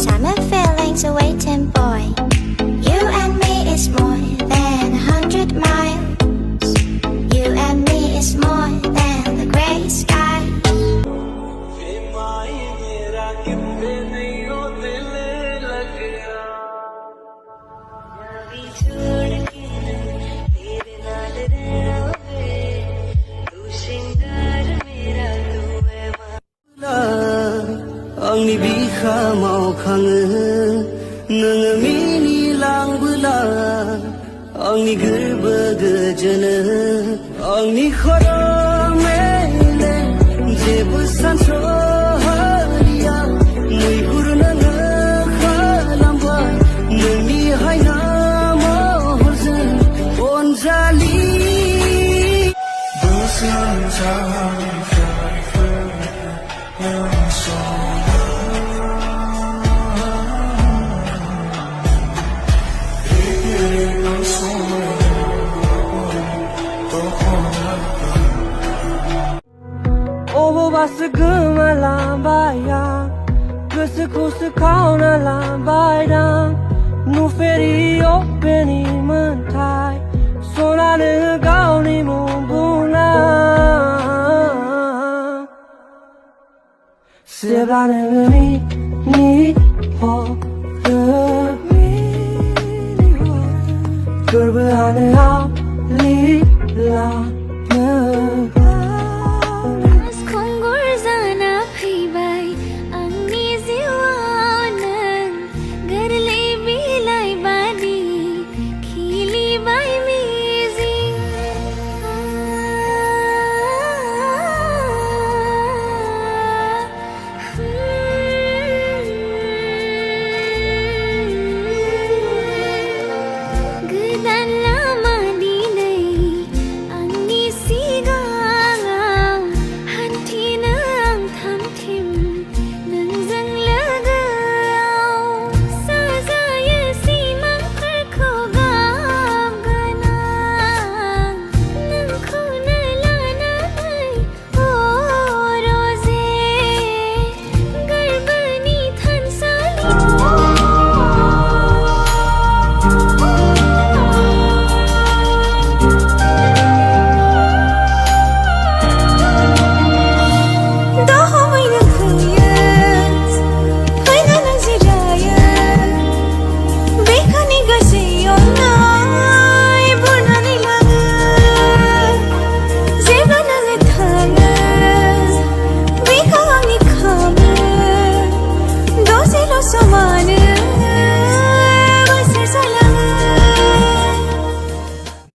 Summer feelings awaiting, boy. You and me is more than 100 miles. You and me is more than the gray sky. Angni bikha mau khang nang mini lang bula angni gerba gejana angni khara mele je busan so haria nui gurna na khalam ba nami haina mo hozan onjali dosan jali Segala lambaya, keseku kau na lambaya, nu feri openi mentai, sona de kau ni mumbuna, sebane ni ho ni ho, kerbahane au li la.